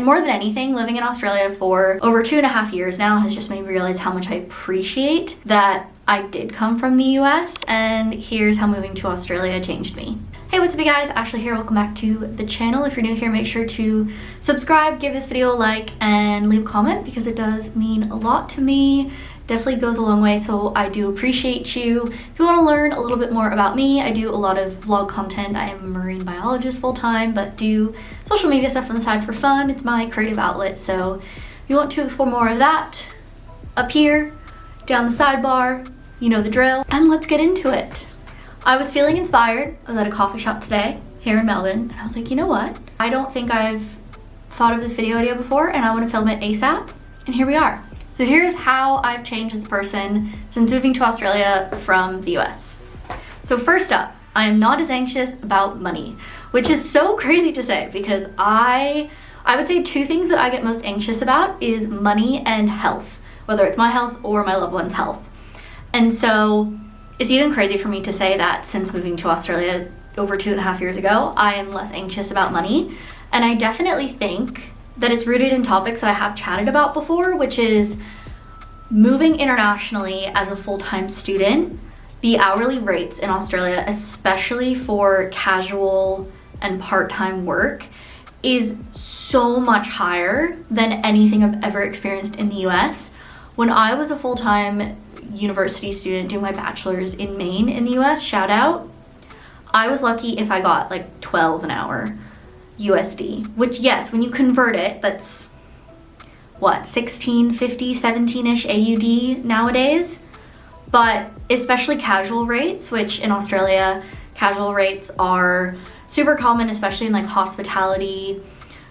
And more than anything, living in Australia for over 2.5 years now has just made me realize how much I appreciate that I did come from the US, and here's how moving to Australia changed me. Hey, what's up you guys? Ashleigh here. Welcome back to the channel. If you're new here, make sure to subscribe, give this video a like, and leave a comment because it does mean a lot to me. Definitely goes a long way, so I do appreciate you. If you want to learn a little bit more about me, I do a lot of vlog content. I am a marine biologist full-time, but do social media stuff on the side for fun. It's my creative outlet, so if you want to explore more of that, up here, down the sidebar, you know the drill, and let's get into it. I was feeling inspired. I was at a coffee shop today here in Melbourne, and I was like, you know what? I don't think I've thought of this video idea before, and I want to film it ASAP, and here we are. So here's how I've changed as a person since moving to Australia from the US. So first up, I am not as anxious about money, which is so crazy to say because I would say two things that I get most anxious about is money and health, whether it's my health or my loved one's health. And so it's even crazy for me to say that since moving to Australia over 2.5 years ago, I am less anxious about money. And I definitely think that it's rooted in topics that I have chatted about before, which is moving internationally as a full-time student. The hourly rates in Australia, especially for casual and part-time work, is so much higher than anything I've ever experienced in the US. When I was a full-time university student doing my bachelor's in Maine in the US, shout out, I was lucky if I got like 12 an hour USD, which yes, when you convert it, that's what, 16.50, 17-ish AUD nowadays. But especially casual rates, which in Australia, casual rates are super common, especially in like hospitality,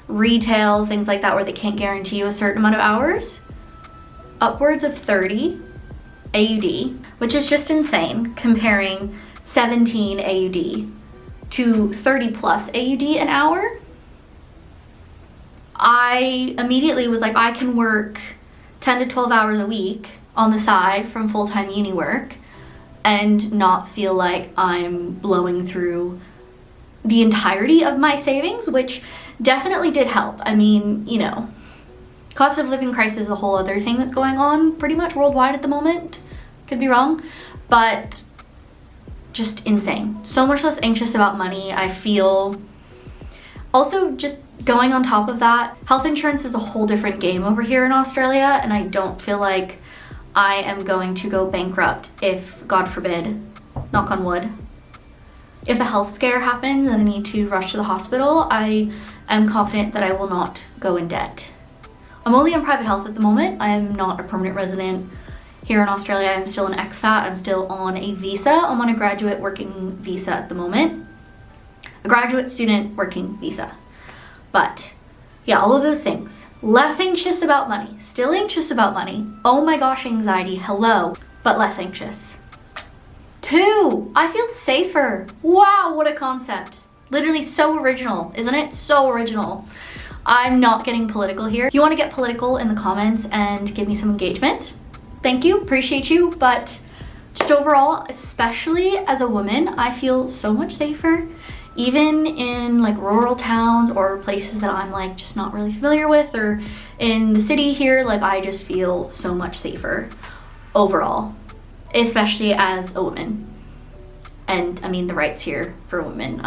retail, things like that, where they can't guarantee you a certain amount of hours. Upwards of 30 AUD, which is just insane, comparing 17 AUD to 30 plus AUD an hour. I immediately was like, I can work 10 to 12 hours a week on the side from full-time uni work and not feel like I'm blowing through the entirety of my savings, which definitely did help. I mean, you know, cost of living crisis is a whole other thing that's going on pretty much worldwide at the moment. Could be wrong, but just insane. So much less anxious about money, I feel. Also, just going on top of that, health insurance is a whole different game over here in Australia, and I don't feel like I am going to go bankrupt if, God forbid, knock on wood, if a health scare happens and I need to rush to the hospital, I am confident that I will not go in debt. I'm only on private health at the moment. I am not a permanent resident here in Australia. I'm still an expat. I'm still on a visa. I'm on a graduate working visa at the moment. A graduate student working visa. But yeah, all of those things. Less anxious about money. Still anxious about money. Oh my gosh, anxiety. Hello. But less anxious. 2, I feel safer. Wow, what a concept. Literally so original, isn't it? So original. I'm not getting political here. If you want to get political in the comments and give me some engagement, thank you, appreciate you. But just overall, especially as a woman, I feel so much safer. Even in like rural towns or places that I'm like just not really familiar with, or in the city here, like I just feel so much safer overall, especially as a woman. And I mean the rights here for women,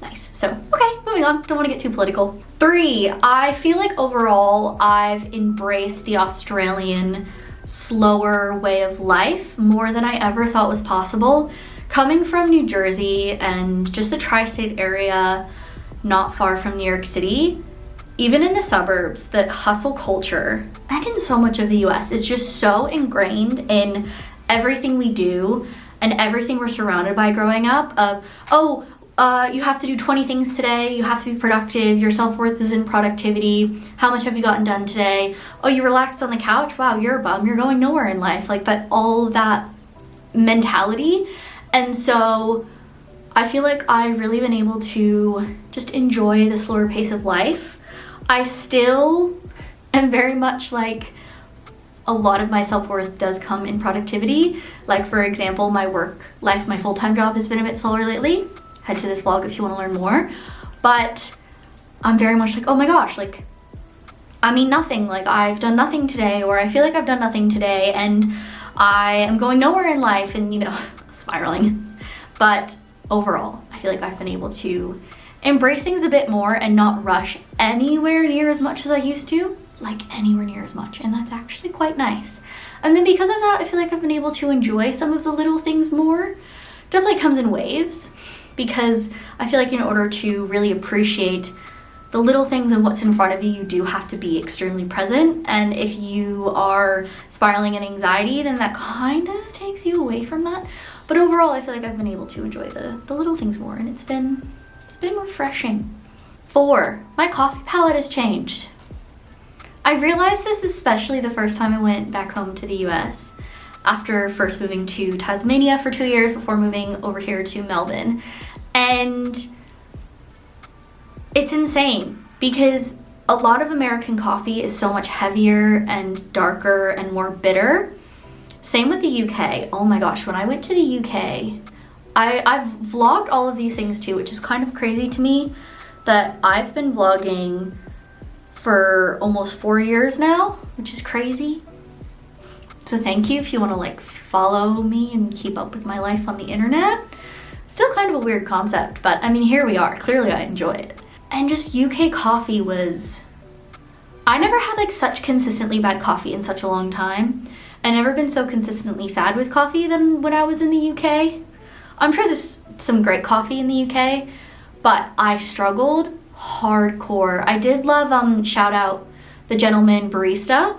nice. So, okay, moving on. Don't want to get too political. 3, I feel like overall I've embraced the Australian slower way of life more than I ever thought was possible. Coming from New Jersey and just the tri-state area, not far from New York City, even in the suburbs, the hustle culture, and in so much of the US, is just so ingrained in everything we do and everything we're surrounded by growing up of, you have to do 20 things today, you have to be productive, your self-worth is in productivity, how much have you gotten done today? Oh, you relaxed on the couch? Wow, you're a bum, you're going nowhere in life. Like that, all that mentality. And so I feel like I've really been able to just enjoy the slower pace of life. I still am very much like, a lot of my self-worth does come in productivity. Like for example, my work life, my full-time job has been a bit slower lately. Head to this vlog if you want to learn more. But I'm very much like, oh my gosh, like, I mean nothing, like I've done nothing today, or I feel like I've done nothing today and I am going nowhere in life and, you know, spiraling. But overall, I feel like I've been able to embrace things a bit more and not rush anywhere near as much as I used to, like anywhere near as much. And that's actually quite nice. And then because of that, I feel like I've been able to enjoy some of the little things more. Definitely comes in waves, because I feel like in order to really appreciate the little things and what's in front of you, you do have to be extremely present. And if you are spiraling in anxiety, then that kind of takes you away from that. But overall, I feel like I've been able to enjoy the little things more, and it's been refreshing. 4, my coffee palette has changed. I realized this especially the first time I went back home to the US after first moving to Tasmania for 2 years before moving over here to Melbourne. And it's insane because a lot of American coffee is so much heavier and darker and more bitter. Same with the UK. Oh my gosh, when I went to the UK, I've vlogged all of these things too, which is kind of crazy to me that I've been vlogging for almost 4 years now, which is crazy. So thank you if you want to like follow me and keep up with my life on the internet. Still kind of a weird concept, but I mean, here we are. Clearly I enjoy it. And just UK coffee was, I never had like such consistently bad coffee in such a long time. I've never been so consistently sad with coffee than when I was in the UK. I'm sure there's some great coffee in the UK, but I struggled hardcore. I did love, shout out the Gentleman Barista,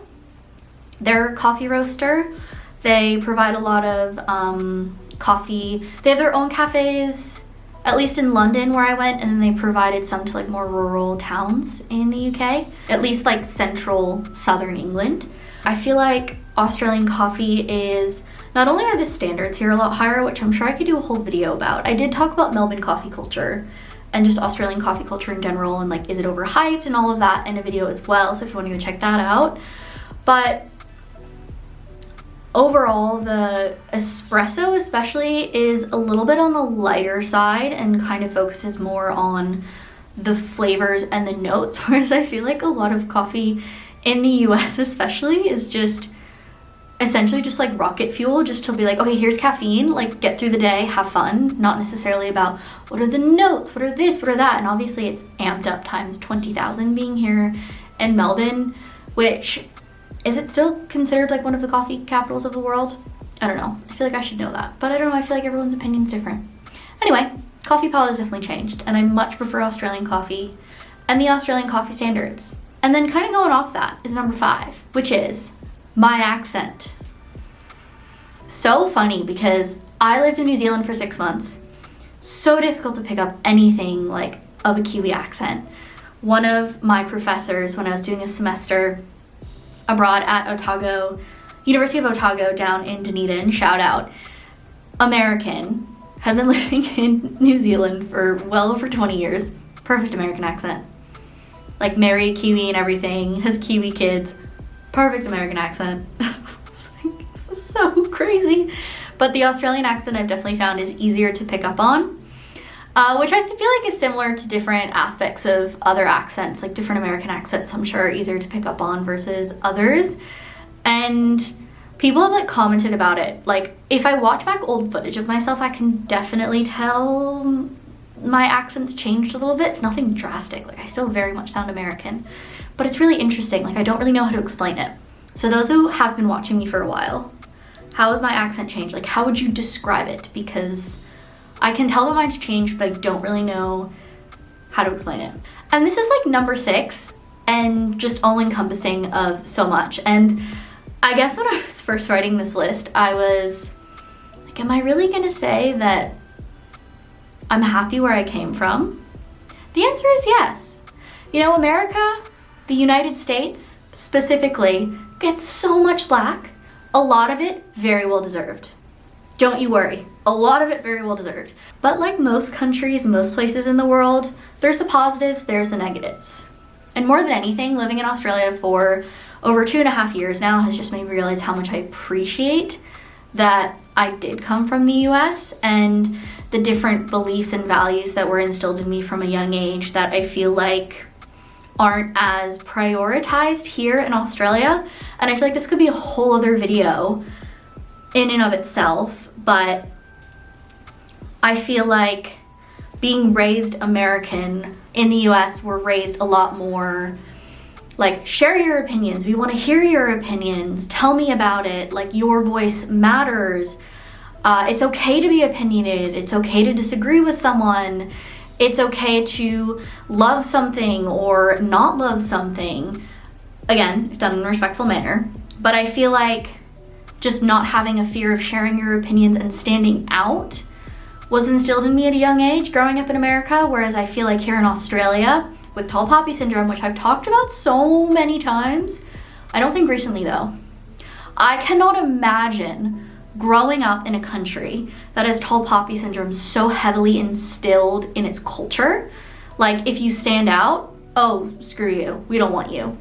their coffee roaster. They provide a lot of coffee. They have their own cafes, at least in London where I went, and then they provided some to like more rural towns in the UK, at least like central southern England. I feel like Australian coffee is, not only are the standards here a lot higher, which I'm sure I could do a whole video about. I did talk about Melbourne coffee culture and just Australian coffee culture in general, and like, is it overhyped and all of that in a video as well, so if you want to go check that out. But overall, the espresso especially is a little bit on the lighter side and kind of focuses more on the flavors and the notes, whereas I feel like a lot of coffee in the US especially is just essentially just like rocket fuel, just to be like, okay, here's caffeine, like get through the day, have fun, not necessarily about what are the notes, what are this, what are that. And obviously it's amped up times 20,000 being here in Melbourne, which, is it still considered like one of the coffee capitals of the world? I don't know. I feel like I should know that, but I don't know. I feel like everyone's opinion's different. Anyway, coffee palette has definitely changed, and I much prefer Australian coffee and the Australian coffee standards. And then kind of going off that is number 5, which is my accent. So funny because I lived in New Zealand for 6 months. So difficult to pick up anything like of a Kiwi accent. One of my professors, when I was doing a semester abroad at Otago, University of Otago down in Dunedin, shout out, American, had been living in New Zealand for well over 20 years. Perfect American accent. Like married Kiwi and everything, has Kiwi kids. Perfect American accent. This is so crazy. But the Australian accent I've definitely found is easier to pick up on, which I feel like is similar to different aspects of other accents, like different American accents I'm sure are easier to pick up on versus others. And people have like commented about it. Like if I watch back old footage of myself, I can definitely tell my accent's changed a little bit. It's nothing drastic. Like I still very much sound American, but it's really interesting. Like I don't really know how to explain it. So those who have been watching me for a while, how has my accent changed? Like how would you describe it? Because I can tell that mine's changed, but I don't really know how to explain it. And this is like number 6 and just all encompassing of so much. And I guess when I was first writing this list, I was like, am I really gonna say that I'm happy where I came from? The answer is yes. You know, America, the United States specifically, gets so much slack. A lot of it very well deserved. Don't you worry, a lot of it very well deserved. But like most countries, most places in the world, there's the positives, there's the negatives. And more than anything, living in Australia for over 2.5 years now has just made me realize how much I appreciate that I did come from the US and the different beliefs and values that were instilled in me from a young age that I feel like aren't as prioritized here in Australia. And I feel like this could be a whole other video in and of itself, but I feel like being raised American in the US, we're raised a lot more like, share your opinions. We want to hear your opinions. Tell me about it. Like, your voice matters. It's okay to be opinionated. It's okay to disagree with someone. It's okay to love something or not love something. Again, done in a respectful manner. But I feel like just not having a fear of sharing your opinions and standing out was instilled in me at a young age growing up in America, whereas I feel like here in Australia, with tall poppy syndrome, which I've talked about so many times, I don't think recently though, I cannot imagine growing up in a country that has tall poppy syndrome so heavily instilled in its culture. Like, if you stand out, oh, screw you, we don't want you.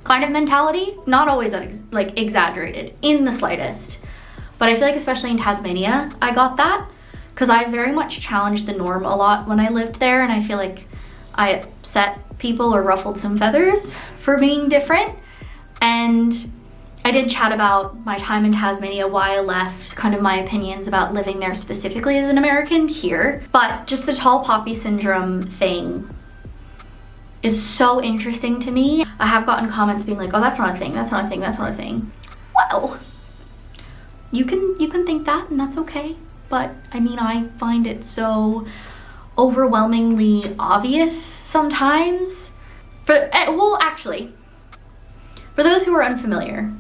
Kind of mentality, not always that like exaggerated in the slightest. But I feel like especially in Tasmania, I got that because I very much challenged the norm a lot when I lived there, and I feel like I upset people or ruffled some feathers for being different. And I did chat about my time in Tasmania, why I left, kind of my opinions about living there specifically as an American here. But just the tall poppy syndrome thing is so interesting to me. I have gotten comments being like, oh, that's not a thing, that's not a thing, that's not a thing. Well, you can think that, and that's okay. But I mean, I find it so overwhelmingly obvious sometimes. Well, actually, for those who are unfamiliar,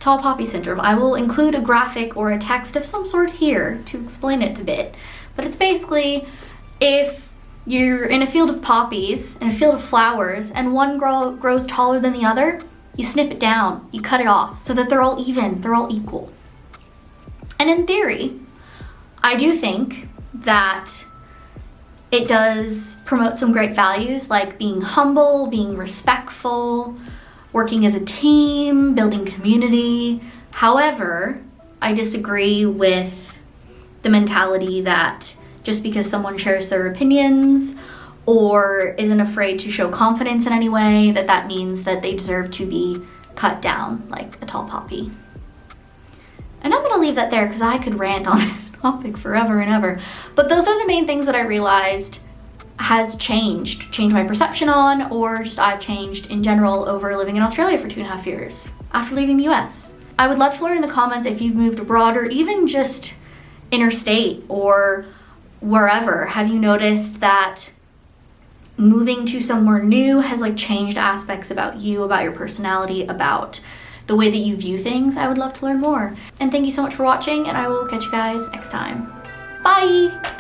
tall poppy syndrome, I will include a graphic or a text of some sort here to explain it a bit. But it's basically, if you're in a field of poppies, in a field of flowers, and one grows taller than the other, you snip it down, you cut it off, so that they're all even, they're all equal. And in theory, I do think that it does promote some great values like being humble, being respectful, working as a team, building community. However, I disagree with the mentality that just because someone shares their opinions or isn't afraid to show confidence in any way, that means that they deserve to be cut down like a tall poppy. And I'm gonna leave that there because I could rant on this topic forever and ever. But those are the main things that I realized has changed my perception on, or just I've changed in general over living in Australia for 2.5 years after leaving the US. I would love to learn in the comments if you've moved abroad or even just interstate or wherever. Have you noticed that moving to somewhere new has like changed aspects about you, about your personality, about the way that you view things? I would love to learn more. And thank you so much for watching, and I will catch you guys next time. Bye!